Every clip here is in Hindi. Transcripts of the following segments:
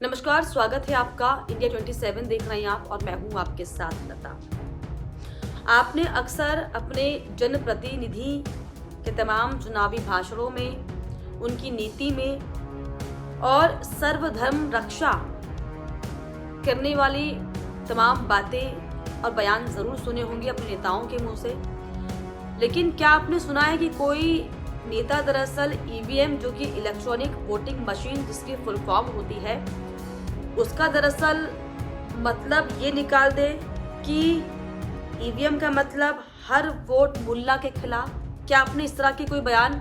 नमस्कार, स्वागत है आपका। इंडिया 27 देख रहे हैं आप और मैं हूं आपके साथ लता। आपने अक्सर अपने जनप्रतिनिधि के तमाम चुनावी भाषणों में, उनकी नीति में और सर्वधर्म रक्षा करने वाली तमाम बातें और बयान जरूर सुने होंगे अपने नेताओं के मुंह से। लेकिन क्या आपने सुना है कि कोई नेता दरअसल ईवीएम, जो कि इलेक्ट्रॉनिक वोटिंग मशीन जिसकी फुल फॉर्म होती है, उसका दरअसल मतलब ये निकाल दे कि ईवीएम का मतलब हर वोट मुल्ला के खिलाफ? क्या आपने इस तरह के कोई बयान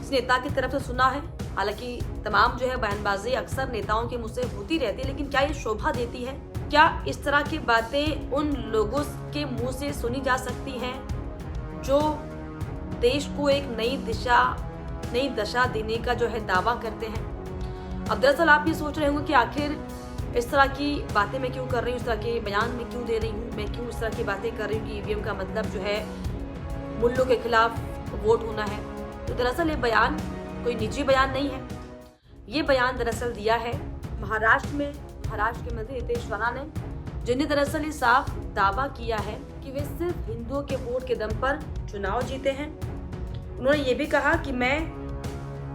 इस नेता की तरफ से सुना है? हालांकि तमाम जो है बयानबाजी अक्सर नेताओं के मुंह से होती रहती है, लेकिन क्या ये शोभा देती है? क्या इस तरह की बातें उन लोगों के मुंह से सुनी जा सकती हैं जो देश को एक नई दशा देने का जो है दावा करते हैं? अब दरअसल आप ये सोच रहे होंगे कि आखिर इस तरह की बातें मैं क्यों कर रही हूँ, इस तरह के बयान मैं क्यों दे रही हूँ, मैं क्यों इस तरह की बातें कर रही हूँ कि ईवीएम का मतलब जो है मुल्लों के खिलाफ वोट होना है। तो दरअसल ये बयान कोई निजी बयान नहीं है। ये बयान दरअसल दिया है महाराष्ट्र के मंत्री नितेश राणा ने, जिन्हें दरअसल ये साफ दावा किया है कि वे सिर्फ हिंदुओं के वोट के दम पर चुनाव जीते हैं। उन्होंने ये भी कहा कि मैं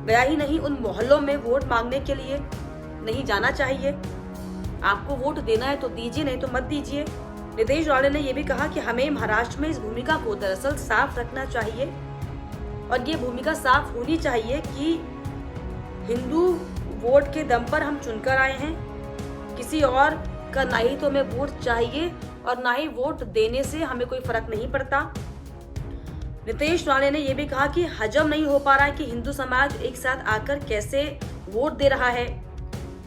गया ही नहीं, उन मोहल्लों में वोट मांगने के लिए नहीं जाना चाहिए। आपको वोट देना है तो दीजिए, नहीं तो मत दीजिए। नितेश राणे ने यह भी कहा कि हमें महाराष्ट्र में इस भूमिका को दरअसल साफ रखना चाहिए और ये भूमिका साफ होनी चाहिए कि हिंदू वोट के दम पर हम चुनकर आए हैं, किसी और का ना ही तो हमें वोट चाहिए और ना ही वोट देने से हमें कोई फर्क नहीं पड़ता। नितेश राणे ने यह भी कहा कि हजम नहीं हो पा रहा है कि हिंदू समाज एक साथ आकर कैसे वोट दे रहा है,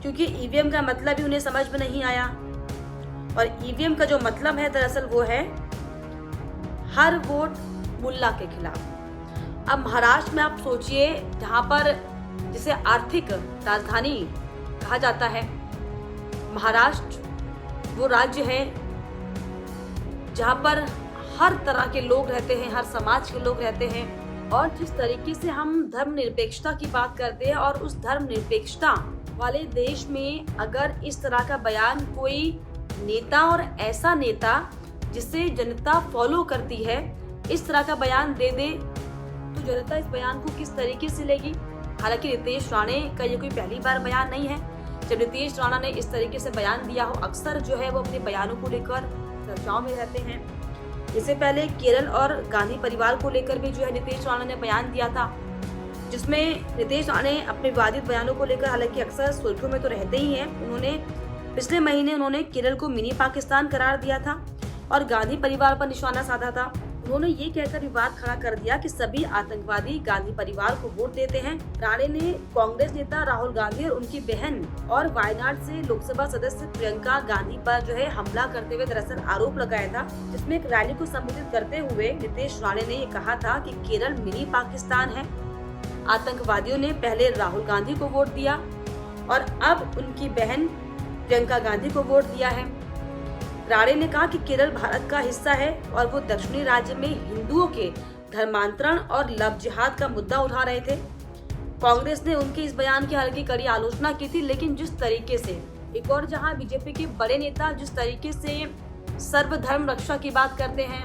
क्योंकि ईवीएम का मतलब ही उन्हें समझ में नहीं आया। और ईवीएम का जो मतलब है दरअसल वो है हर वोट मुल्ला के खिलाफ। अब महाराष्ट्र में आप सोचिए, जहां पर जिसे आर्थिक राजधानी कहा जाता है, महाराष्ट्र वो राज्य है जहां पर हर तरह के लोग रहते हैं, हर समाज के लोग रहते हैं। और जिस तरीके से हम धर्मनिरपेक्षता की बात करते हैं, और उस धर्मनिरपेक्षता वाले देश में अगर इस तरह का बयान कोई नेता, और ऐसा नेता जिसे जनता फॉलो करती है, इस तरह का बयान दे दे, तो जनता इस बयान को किस तरीके से लेगी? हालांकि नितेश राणे का ये कोई पहली बार बयान नहीं है। जब नितेश राणा ने इस तरीके से बयान दिया हो, अक्सर जो है वो अपने बयानों को लेकर चर्चाओं में रहते हैं। इससे पहले केरल और गांधी परिवार को लेकर भी जो है नितेश राणा ने बयान दिया था, जिसमें नितेश राणे अपने विवादित बयानों को लेकर हालांकि अक्सर सुर्खियों में तो रहते ही हैं। उन्होंने पिछले महीने केरल को मिनी पाकिस्तान करार दिया था और गांधी परिवार पर निशाना साधा था। उन्होंने ये कहकर विवाद खड़ा कर दिया कि सभी आतंकवादी गांधी परिवार को वोट देते हैं। राणे ने कांग्रेस नेता राहुल गांधी और उनकी बहन और वायनाड से लोकसभा सदस्य प्रियंका गांधी पर जो है हमला करते हुए दरअसल आरोप लगाया था, जिसमें एक रैली को संबोधित करते हुए नितेश राणे ने ये कहा था कि केरल मिनी पाकिस्तान है। आतंकवादियों ने पहले राहुल गांधी को वोट दिया और अब उनकी बहन प्रियंका गांधी को वोट दिया है। राणे ने कहा कि केरल भारत का हिस्सा है और वो दक्षिणी राज्य में हिंदुओं के धर्मांतरण और लव जिहाद का मुद्दा उठा रहे थे। कांग्रेस ने उनके इस बयान की हालांकि कड़ी आलोचना की थी, लेकिन जिस तरीके से एक और जहां बीजेपी के बड़े नेता जिस तरीके से सर्वधर्म रक्षा की बात करते हैं,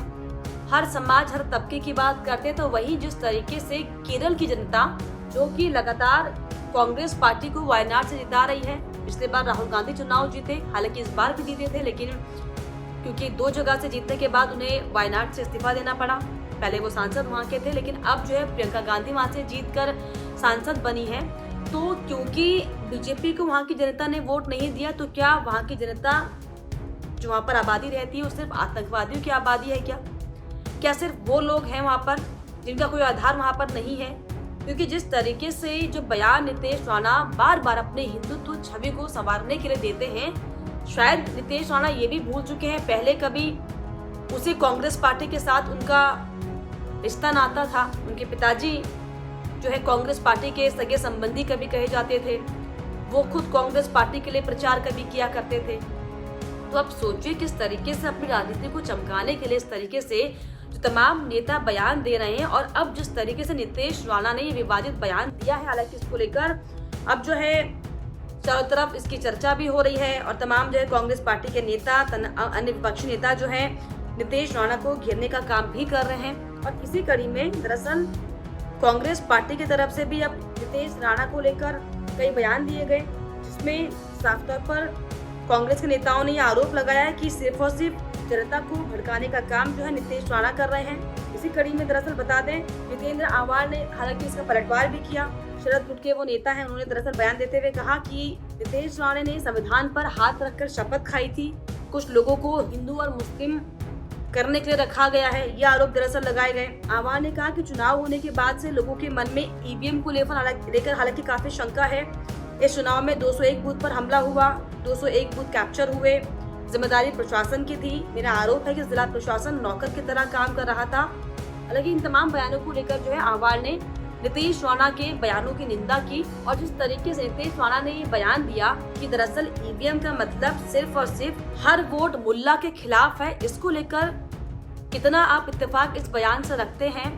हर समाज हर तबके की बात करते हैं, तो वही जिस तरीके से केरल की जनता, जो कि लगातार कांग्रेस पार्टी को वायनाड से जिता रही है। पिछले बार राहुल गांधी चुनाव जीते, हालांकि इस बार भी जीते थे, लेकिन क्योंकि 2 जगह से जीतने के बाद उन्हें वायनाड से इस्तीफा देना पड़ा। पहले वो सांसद वहां के थे, लेकिन अब जो है प्रियंका गांधी वहां से जीतकर सांसद बनी है। तो क्योंकि बीजेपी को वहां की जनता ने वोट नहीं दिया, तो क्या वहां की जनता जो वहां पर आबादी रहती है वो सिर्फ आतंकवादियों की आबादी है क्या सिर्फ वो लोग हैं वहां पर जिनका कोई आधार वहां पर नहीं है? क्योंकि जिस तरीके से जो बयान नितेश राणा बार बार अपने हिंदुत्व छवि को संवारने के लिए देते हैं, शायद नितेश राणा ये भी भूल चुके हैं पहले कभी उसी कांग्रेस पार्टी के साथ उनका रिश्ता नाता था। उनके पिताजी जो है कांग्रेस पार्टी के सगे संबंधी कभी कहे जाते थे, वो खुद कांग्रेस पार्टी के लिए प्रचार कभी किया करते थे। तो अब सोचिए किस तरीके से अपनी राजनीति को चमकाने के लिए इस तरीके से जो तमाम नेता बयान दे रहे हैं, और अब जिस तरीके से नितेश राणा ने ये विवादित बयान दिया है, हालांकि इसको लेकर अब जो है चारों तरफ इसकी चर्चा भी हो रही है और तमाम जो है कांग्रेस पार्टी के नेता, अन्य विपक्षी नेता जो हैं नीतीश राणा को घेरने का काम भी कर रहे हैं। और इसी कड़ी में दरअसल कांग्रेस पार्टी की तरफ से भी अब नीतीश राणा को लेकर कई बयान दिए गए, जिसमें साफ तौर पर कांग्रेस के नेताओं ने यह आरोप लगाया है कि सिर्फ और सिर्फ जनता को भड़काने का काम जो है नीतीश राणा कर रहे हैं। इसी कड़ी में दरअसल बता दें, जितेंद्र आह्वान ने हालांकि इसका पलटवार भी किया। शरद गुट के वो नेता हैं, उन्होंने दरअसल बयान देते हुए कहा कि नीतीश राणा ने संविधान पर हाथ रखकर शपथ खाई थी, कुछ लोगों को हिंदू और मुस्लिम करने के लिए रखा गया है, ये आरोप दरअसल लगाए गए। आह्वान ने कहा कि चुनाव होने के बाद से लोगों के मन में ईवीएम को लेकर हालांकि काफी शंका है। इस चुनाव में 201 बूथ पर हमला हुआ, 201 बूथ कैप्चर हुए, जिम्मेदारी प्रशासन की थी। मेरा आरोप है कि जिला प्रशासन नौकर की तरह काम कर रहा था। हालांकि इन तमाम बयानों को लेकर जो है आह्वान ने नीतीश राणा के बयानों की निंदा की और जिस तरीके से नीतीश राणा ने ये बयान दिया कि दरअसल ईवीएम का मतलब सिर्फ और सिर्फ हर वोट मुल्ला के खिलाफ है, इसको लेकर कितना आप इत्तेफाक इस बयान से रखते हैं,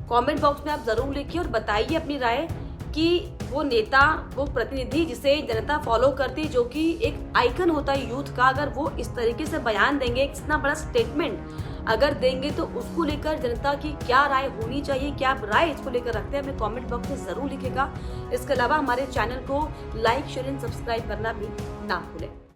कमेंट बॉक्स में आप जरूर लिखिए और बताइए अपनी राय कि वो नेता, वो प्रतिनिधि जिसे जनता फॉलो करती, जो कि एक आइकन होता है यूथ का, अगर वो इस तरीके से बयान देंगे, इतना बड़ा स्टेटमेंट अगर देंगे तो उसको लेकर जनता की क्या राय होनी चाहिए, क्या आप राय इसको लेकर रखते हैं, हमें कमेंट बॉक्स में जरूर लिखेगा। इसके अलावा हमारे चैनल को लाइक, शेयर एंड सब्सक्राइब करना भी ना भूलें।